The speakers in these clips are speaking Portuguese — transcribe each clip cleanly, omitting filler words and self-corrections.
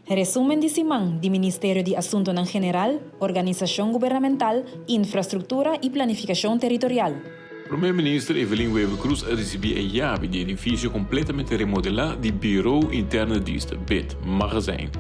Resumen de Simán, do Ministério de Assunto Nan General, Organização Governamental, Infraestrutura e Planificação Territorial. Primeiro-Ministro Evelyn Wever Cruz recebeu a chave do edifício completamente remodelado do Bureau Internedista, BIT, Magazijn.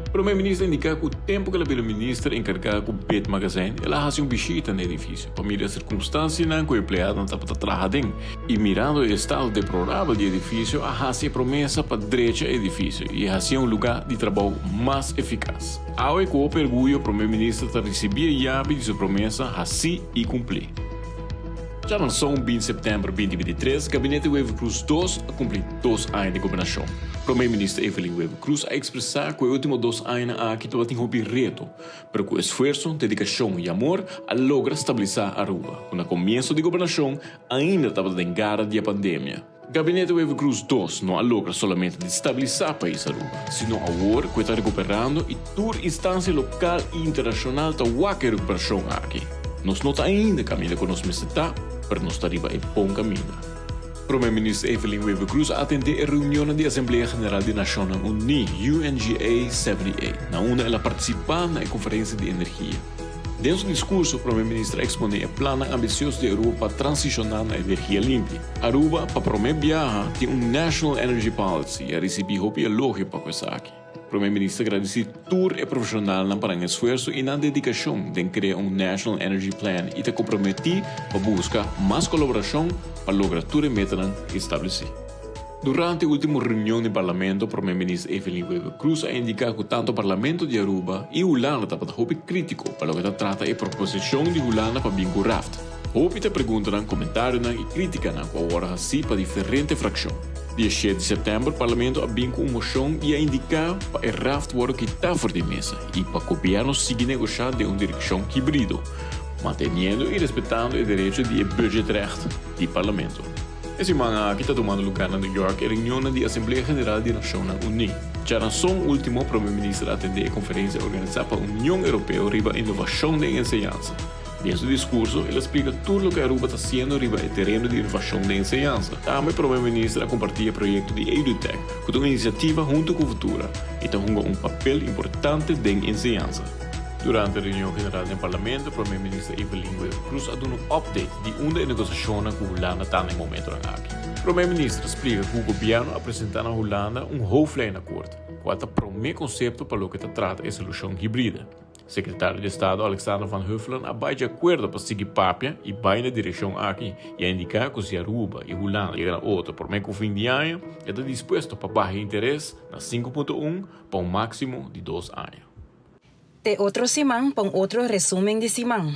O primeiro-ministro indica que o tempo que o ministro encarregado do BIT Magazijn, ela faz uma visita no edifício, para mirar as circunstâncias que o empregado não está trabalhando. E mirando o estado deplorável do edifício, a faz a promessa para direita edifício e fazer um lugar de trabalho mais eficaz. Ao que o orgulho, o primeiro-ministro recebeu a chave de sua promessa, assim e cumprir. Já no som 20 de setembro de 2023, o gabinete Wever Cruz II cumpre 2 anos de governação. O primeiro-ministro Evelyn Wever Cruz a expressar que os últimos 2 anos aqui tem um reto, mas com esforço, dedicação e amor, a logra estabilizar Aruba. No começo de governação, ainda estava em gara da pandemia. O gabinete Wever Cruz II não logra somente de estabilizar o país Aruba, sino agora que está recuperando e toda instância local e internacional está a recuperação aqui. Nós não está ainda caminhando com nosso está, mas nós estamos em bom caminho. O primeiro-ministro Evelyn Wever Cruz atendeu a reunião da Assembleia Geral das Nações Unidas, UNGA 78, na onde ela participou na Conferência de Energia. Dentro do discurso, o primeiro-ministro expôs o plano ambicioso de Aruba para transicionar na energia limpa. Aruba, para promover viagem, tem National Energy Policy e recebeu o elogio para isso aqui. O primeiro-ministro agradeceu todo o profissional para o esforço e na dedicação de criar National Energy Plan e te comprometido para buscar mais colaboração para lograr toda a meta estabelecida. Durante a última reunião do Parlamento, o primeiro-ministro Evelyn Wever Cruz a indicado que tanto o Parlamento de Aruba e Holanda estavam crítico para o que trata a proposição de Holanda para bingo raft. Houve te perguntas, comentários e críticas com a hora assim para diferentes frações. Dia 7 de setembro, o Parlamento abriu uma moção e a indicar para o raft work que está fora de mesa e para o governo seguir negociando de uma direção híbrido, mantendo e respeitando o direito de budgetrecht do Parlamento. Essa semana aqui está tomando lugar na New York a reunião da Assembleia Geral das Nações Unidas. Já na sua última, o primeiro-ministro atendeu a conferência organizada pela União Europeia sobre a inovação da enseñança. Dentro do discurso, ele explica tudo o que a Aruba está fazendo no terreno de inovação da enseñança. Também o primeiro-ministro compartilha o projeto de EduTech, que é uma iniciativa junto com a Futura e tem um papel importante na enseñança. Durante a reunião geral do Parlamento, o primeiro-ministro Evelyn Wever Cruz deu um update de uma das negociações que a Holanda está no momento aqui. O primeiro-ministro explica que o governo apresentou na Holanda hoofdlijn akkoord, que promete o conceito para o que trata a solução híbrida. O secretário de Estado Alexander Van Huffelen vai de acordo para seguir papia e vai na direção aqui e indicar que se Aruba e Holanda chegam a outro por meio do fim de ano, está disposto para baixar interesse na 5.1 para máximo de 2 anos. Te outro Simán, para outro resumen de Simán.